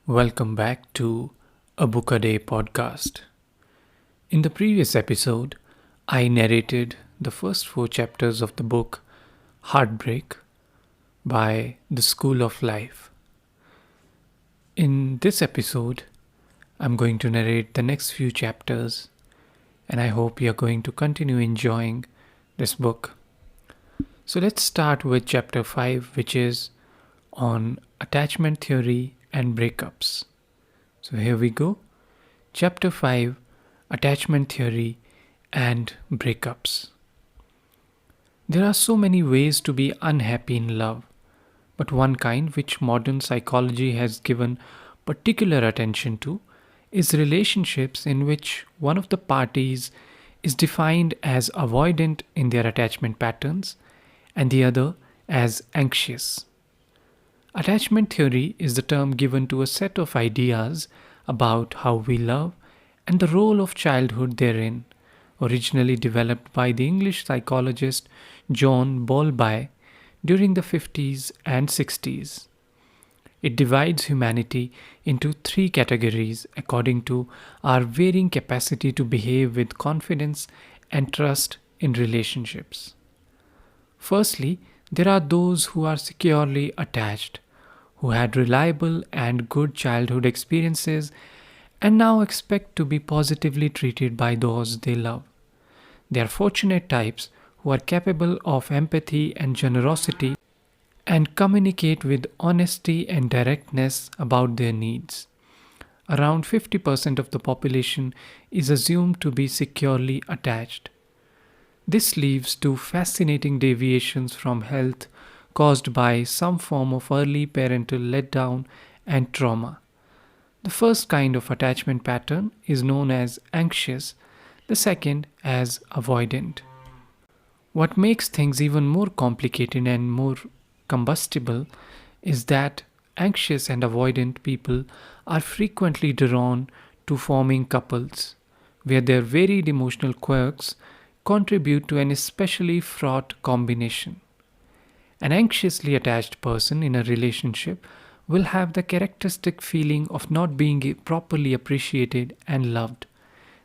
Welcome back to a Book a Day podcast. In the previous episode, I narrated the first 4 chapters of the book Heartbreak by The School of Life. In this episode, I'm going to narrate the next few chapters, and I hope you're going to continue enjoying this book. So let's start with chapter 5, which is on attachment theory and breakups. So here we go. Chapter 5, Attachment Theory and Breakups. There are so many ways to be unhappy in love, but one kind which modern psychology has given particular attention to is relationships in which one of the parties is defined as avoidant in their attachment patterns and the other as anxious. Attachment theory is the term given to a set of ideas about how we love and the role of childhood therein, originally developed by the English psychologist John Bowlby during the 50s and 60s. It divides humanity into 3 categories according to our varying capacity to behave with confidence and trust in relationships. Firstly, there are those who are securely attached, who had reliable and good childhood experiences and now expect to be positively treated by those they love. They are fortunate types who are capable of empathy and generosity and communicate with honesty and directness about their needs. Around 50% of the population is assumed to be securely attached. This leads to fascinating deviations from health caused by some form of early parental letdown and trauma. The first kind of attachment pattern is known as anxious, the second as avoidant. What makes things even more complicated and more combustible is that anxious and avoidant people are frequently drawn to forming couples, where their varied emotional quirks contribute to an especially fraught combination. An anxiously attached person in a relationship will have the characteristic feeling of not being properly appreciated and loved.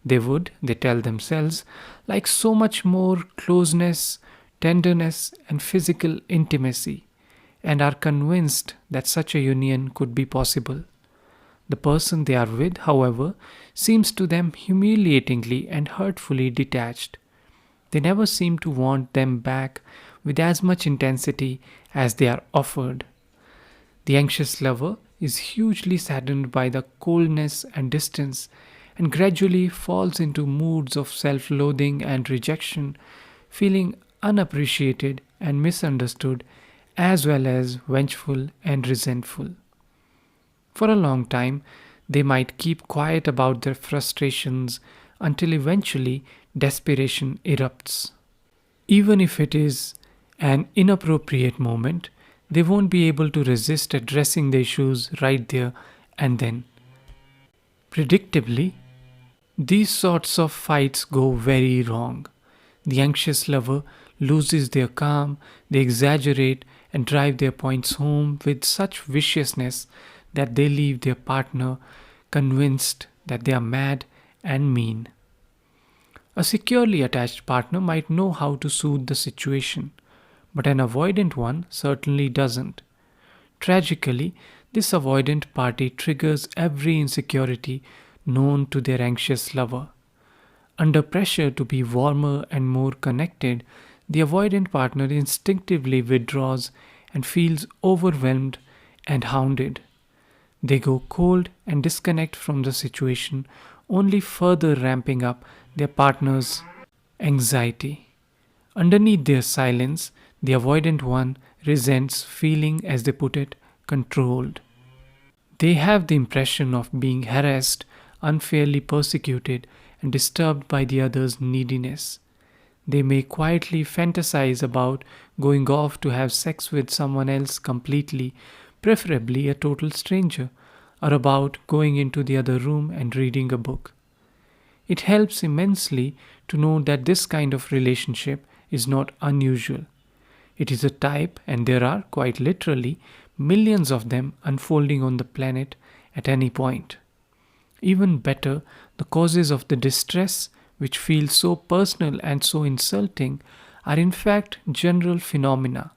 They tell themselves, like so much more closeness, tenderness, and physical intimacy, and are convinced that such a union could be possible. The person they are with, however, seems to them humiliatingly and hurtfully detached. They never seem to want them back with as much intensity as they are offered. The anxious lover is hugely saddened by the coldness and distance and gradually falls into moods of self-loathing and rejection, feeling unappreciated and misunderstood, as well as vengeful and resentful. For a long time, they might keep quiet about their frustrations until eventually desperation erupts. Even if it is an inappropriate moment, they won't be able to resist addressing the issues right there and then. Predictably, these sorts of fights go very wrong. The anxious lover loses their calm, they exaggerate and drive their points home with such viciousness that they leave their partner convinced that they are mad and mean. A securely attached partner might know how to soothe the situation, but an avoidant one certainly doesn't. Tragically, this avoidant party triggers every insecurity known to their anxious lover. Under pressure to be warmer and more connected, the avoidant partner instinctively withdraws and feels overwhelmed and hounded. They go cold and disconnect from the situation, only further ramping up their partner's anxiety. Underneath their silence, the avoidant one resents feeling, as they put it, controlled. They have the impression of being harassed, unfairly persecuted, and disturbed by the other's neediness. They may quietly fantasize about going off to have sex with someone else completely, preferably a total stranger, or about going into the other room and reading a book. It helps immensely to know that this kind of relationship is not unusual. It is a type, and there are, quite literally, millions of them unfolding on the planet at any point. Even better, the causes of the distress, which feel so personal and so insulting, are in fact general phenomena,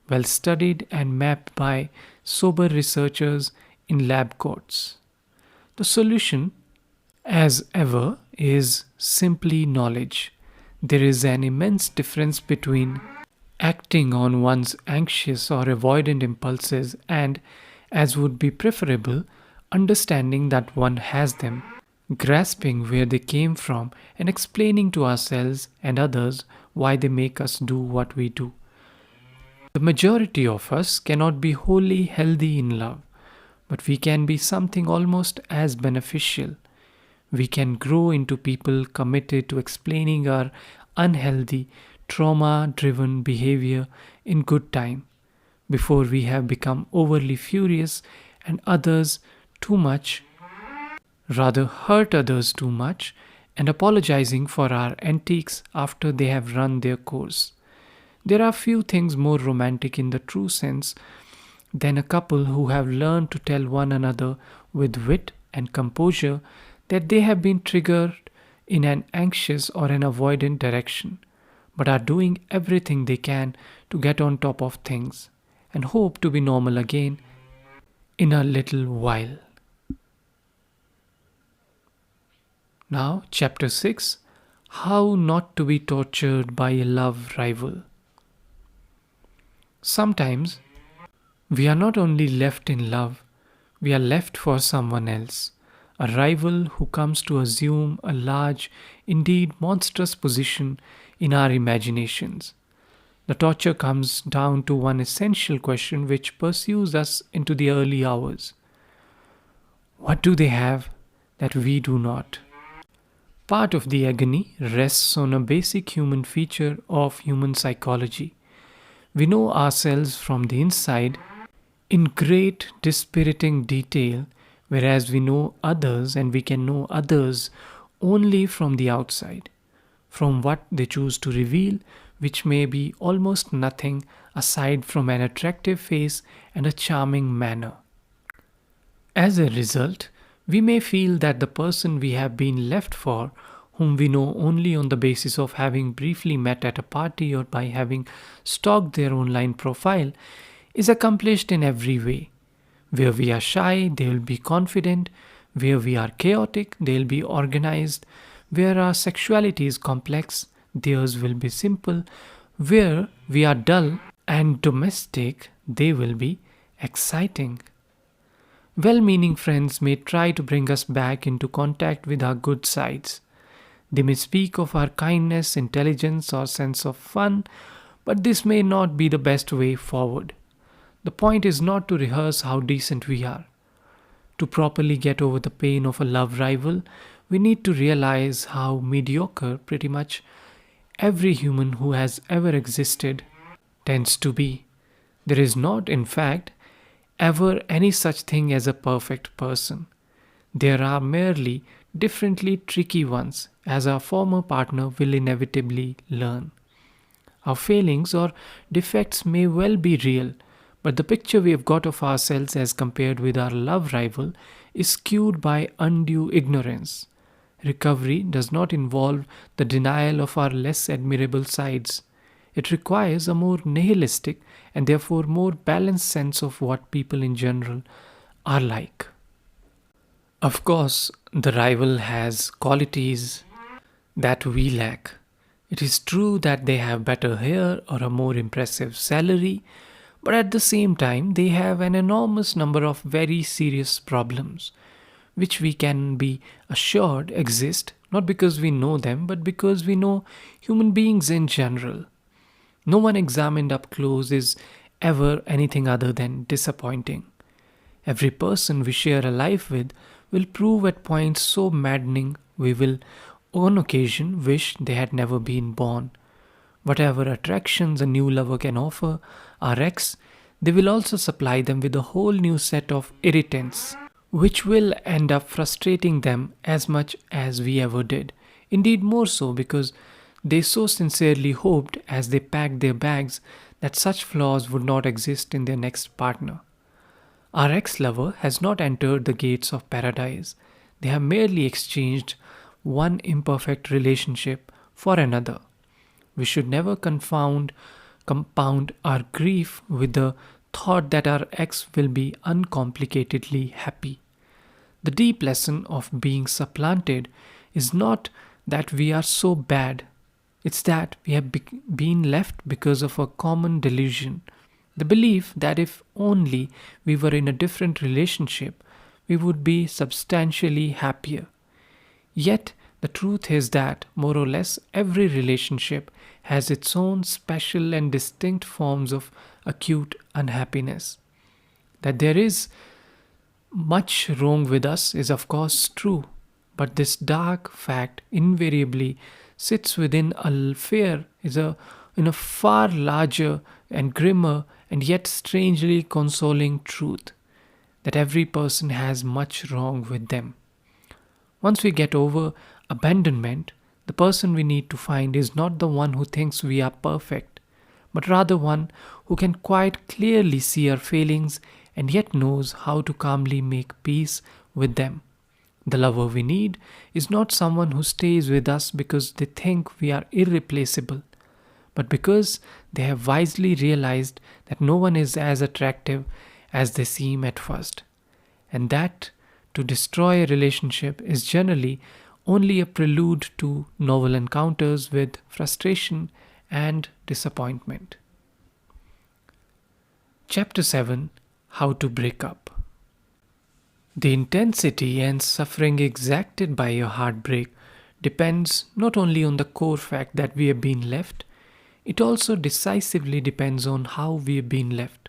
well studied and mapped by sober researchers in lab coats. The solution, as ever, is simply knowledge. There is an immense difference between acting on one's anxious or avoidant impulses and, as would be preferable, understanding that one has them, grasping where they came from, and explaining to ourselves and others why they make us do what we do. The majority of us cannot be wholly healthy in love, but we can be something almost as beneficial. We can grow into people committed to explaining our unhealthy, trauma driven behavior in good time, before we have become overly furious and others too much, rather hurt others too much, and apologizing for our antics after they have run their course. There are few things more romantic in the true sense than a couple who have learned to tell one another with wit and composure that they have been triggered in an anxious or an avoidant direction, but are doing everything they can to get on top of things and hope to be normal again in a little while. Now, Chapter 6: How Not to be Tortured by a Love Rival. Sometimes we are not only left in love, we are left for someone else, a rival who comes to assume a large, indeed monstrous position in our imaginations. The torture comes down to one essential question which pursues us into the early hours. What do they have that we do not? Part of the agony rests on a basic human feature of human psychology. We know ourselves from the inside in great dispiriting detail, whereas we know others and we can know others only from the outside, from what they choose to reveal, which may be almost nothing aside from an attractive face and a charming manner. As a result, we may feel that the person we have been left for, whom we know only on the basis of having briefly met at a party or by having stalked their online profile, is accomplished in every way. Where we are shy, they will be confident. Where we are chaotic, they will be organized. Where our sexuality is complex, theirs will be simple. Where we are dull and domestic, they will be exciting. Well-meaning friends may try to bring us back into contact with our good sides. They may speak of our kindness, intelligence, or sense of fun, but this may not be the best way forward. The point is not to rehearse how decent we are. To properly get over the pain of a love rival, we need to realize how mediocre pretty much every human who has ever existed tends to be. There is not, in fact, ever any such thing as a perfect person. There are merely differently tricky ones, as our former partner will inevitably learn. Our failings or defects may well be real, but the picture we have got of ourselves as compared with our love rival is skewed by undue ignorance. Recovery does not involve the denial of our less admirable sides. It requires a more nihilistic and therefore more balanced sense of what people in general are like. Of course, the rival has qualities that we lack. It is true that they have better hair or a more impressive salary, but at the same time, they have an enormous number of very serious problems, which we can be assured exist not because we know them, but because we know human beings in general. No one examined up close is ever anything other than disappointing. Every person we share a life with will prove at points so maddening we will on occasion wish they had never been born. Whatever attractions a new lover can offer our ex, they will also supply them with a whole new set of irritants, which will end up frustrating them as much as we ever did. Indeed, more so, because they so sincerely hoped as they packed their bags that such flaws would not exist in their next partner. Our ex lover has not entered the gates of paradise, they have merely exchanged one imperfect relationship for another. We should never compound our grief with the thought that our ex will be uncomplicatedly happy. The deep lesson of being supplanted is not that we are so bad, it's that we have been left because of a common delusion. The belief that if only we were in a different relationship, we would be substantially happier. Yet, the truth is that more or less every relationship has its own special and distinct forms of acute unhappiness. That there is much wrong with us is, of course, true, but this dark fact invariably sits within a fear in a far larger and grimmer and yet strangely consoling truth that every person has much wrong with them. Once we get over abandonment, the person we need to find is not the one who thinks we are perfect, but rather one who can quite clearly see our failings and yet knows how to calmly make peace with them. The lover we need is not someone who stays with us because they think we are irreplaceable, but because they have wisely realized that no one is as attractive as they seem at first, and that to destroy a relationship is generally only a prelude to novel encounters with frustration and disappointment. Chapter 7: How to Break Up. The intensity and suffering exacted by your heartbreak depends not only on the core fact that we have been left, it also decisively depends on how we have been left.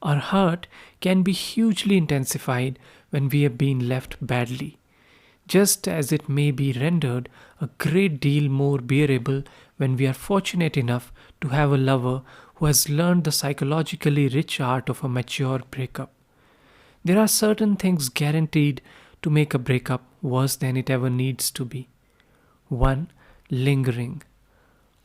Our hurt can be hugely intensified when we have been left badly, just as it may be rendered a great deal more bearable when we are fortunate enough to have a lover who has learned the psychologically rich art of a mature breakup. There are certain things guaranteed to make a breakup worse than it ever needs to be. 1. Lingering.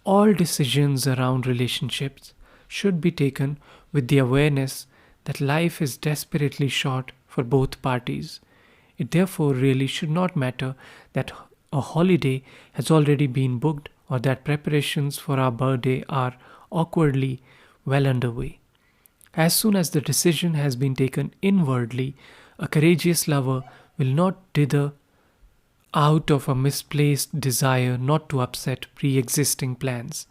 All decisions around relationships should be taken with the awareness that life is desperately short for both parties. It therefore really should not matter that a holiday has already been booked or that preparations for our birthday are awkwardly well underway. As soon as the decision has been taken inwardly, a courageous lover will not dither out of a misplaced desire not to upset pre existing plans.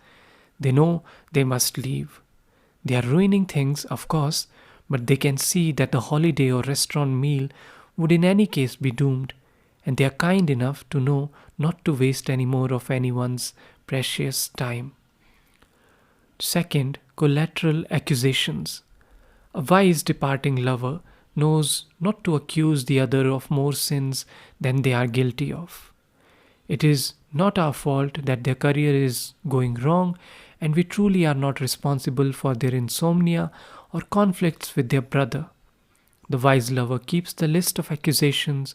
They know they must leave. They are ruining things, of course, but they can see that the holiday or restaurant meal would in any case be doomed, and they are kind enough to know not to waste any more of anyone's precious time. Second, collateral accusations. A wise departing lover knows not to accuse the other of more sins than they are guilty of. It is not our fault that their career is going wrong, and we truly are not responsible for their insomnia or conflicts with their brother. The wise lover keeps the list of accusations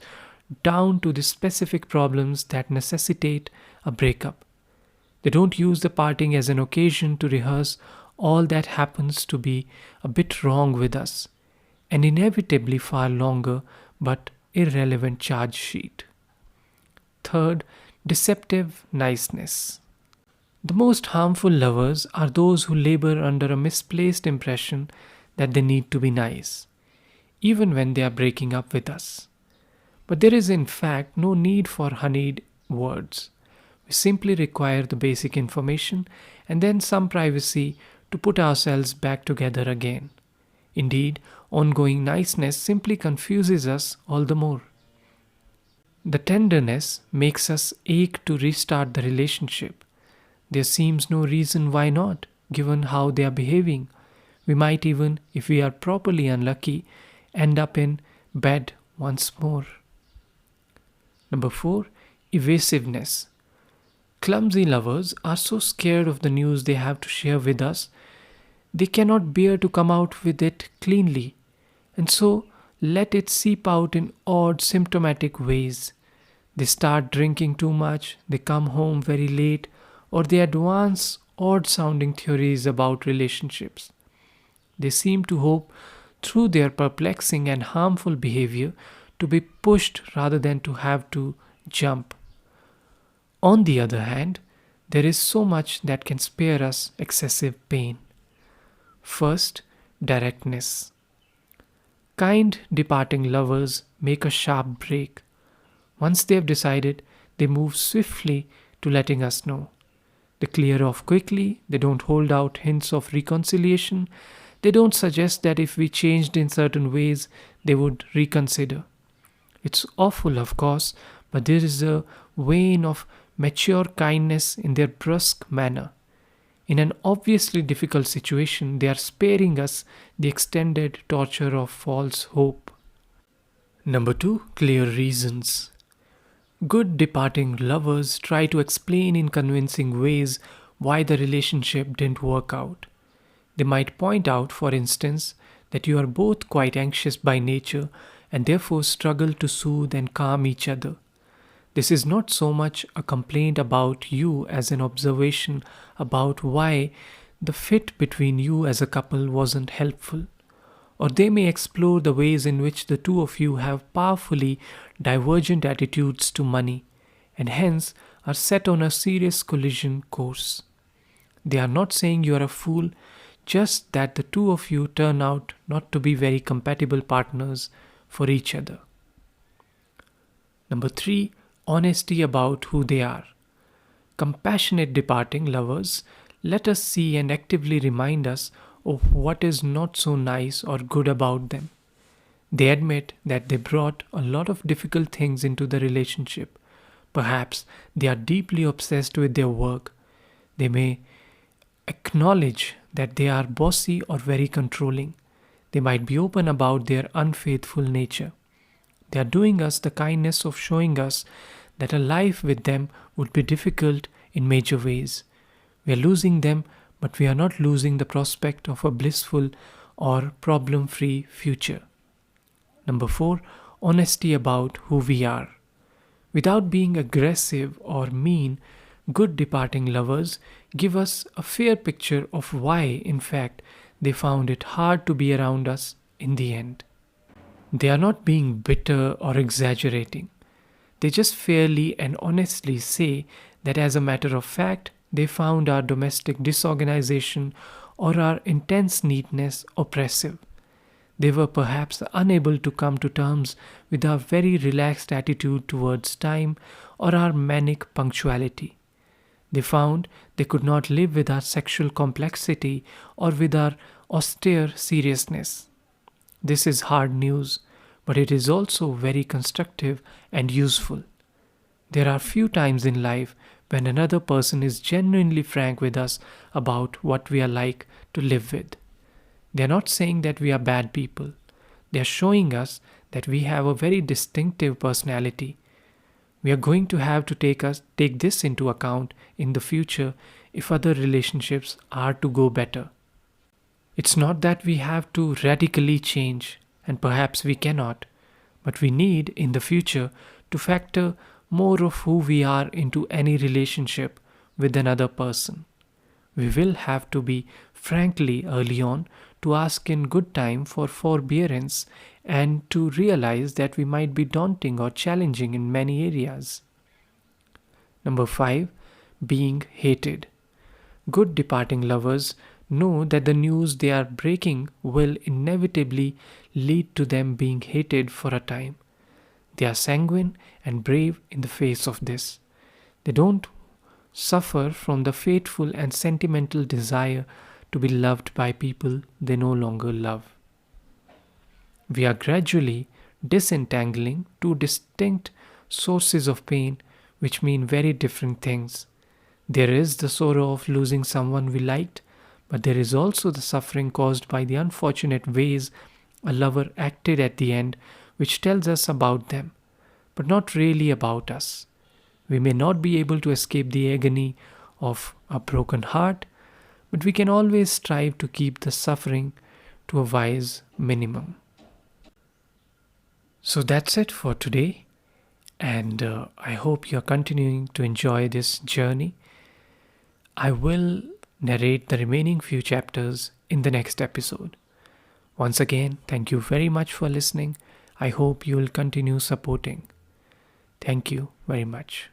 down to the specific problems that necessitate a breakup. They don't use the parting as an occasion to rehearse all that happens to be a bit wrong with us, an inevitably far longer but irrelevant charge sheet. Third, deceptive niceness. The most harmful lovers are those who labor under a misplaced impression that they need to be nice, even when they are breaking up with us. But there is in fact no need for honeyed words. We simply require the basic information and then some privacy to put ourselves back together again. Indeed, ongoing niceness simply confuses us all the more. The tenderness makes us ache to restart the relationship. There seems no reason why not, given how they are behaving. We might even, if we are properly unlucky, end up in bed once more. Number 4, evasiveness. Clumsy lovers are so scared of the news they have to share with us, they cannot bear to come out with it cleanly, and so let it seep out in odd symptomatic ways. They start drinking too much, they come home very late, or they advance odd sounding theories about relationships. They seem to hope through their perplexing and harmful behavior to be pushed rather than to have to jump. On the other hand, there is so much that can spare us excessive pain. First, directness. Kind, departing lovers make a sharp break. Once they have decided, they move swiftly to letting us know. They clear off quickly, they don't hold out hints of reconciliation, they don't suggest that if we changed in certain ways, they would reconsider. It's awful, of course, but there is a vein of mature kindness in their brusque manner. In an obviously difficult situation, they are sparing us the extended torture of false hope. Number two, clear reasons. Good departing lovers try to explain in convincing ways why the relationship didn't work out. They might point out, for instance, that you are both quite anxious by nature and therefore struggle to soothe and calm each other. This is not so much a complaint about you as an observation about why the fit between you as a couple wasn't helpful. Or they may explore the ways in which the two of you have powerfully divergent attitudes to money and hence are set on a serious collision course. They are not saying you are a fool, just that the two of you turn out not to be very compatible partners for each other. Number three, honesty about who they are. Compassionate departing lovers let us see and actively remind us of what is not so nice or good about them. They admit that they brought a lot of difficult things into the relationship. Perhaps they are deeply obsessed with their work. They may acknowledge that they are bossy or very controlling. They might be open about their unfaithful nature. They are doing us the kindness of showing us that a life with them would be difficult in major ways. We are losing them, but we are not losing the prospect of a blissful or problem-free future. Number four, honesty about who we are. Without being aggressive or mean, good departing lovers give us a fair picture of why, in fact, they found it hard to be around us in the end. They are not being bitter or exaggerating. They just fairly and honestly say that as a matter of fact, they found our domestic disorganization or our intense neatness oppressive. They were perhaps unable to come to terms with our very relaxed attitude towards time or our manic punctuality. They found they could not live with our sexual complexity or with our austere seriousness. This is hard news, but it is also very constructive and useful. There are few times in life when another person is genuinely frank with us about what we are like to live with. They are not saying that we are bad people. They are showing us that we have a very distinctive personality. We are going to have to take this into account in the future if other relationships are to go better. It's not that we have to radically change, and perhaps we cannot, but we need in the future to factor more of who we are into any relationship with another person. We will have to be frankly early on to ask in good time for forbearance and to realize that we might be daunting or challenging in many areas. Number 5. Being hated. Good departing lovers know that the news they are breaking will inevitably lead to them being hated for a time. They are sanguine and brave in the face of this. They don't suffer from the fateful and sentimental desire to be loved by people they no longer love. We are gradually disentangling two distinct sources of pain which mean very different things. There is the sorrow of losing someone we liked, but there is also the suffering caused by the unfortunate ways a lover acted at the end, which tells us about them, but not really about us. We may not be able to escape the agony of a broken heart, but we can always strive to keep the suffering to a wise minimum. So that's it for today, and I hope you're continuing to enjoy this journey. I will narrate the remaining few chapters in the next episode. Once again, thank you very much for listening. I hope you will continue supporting. Thank you very much.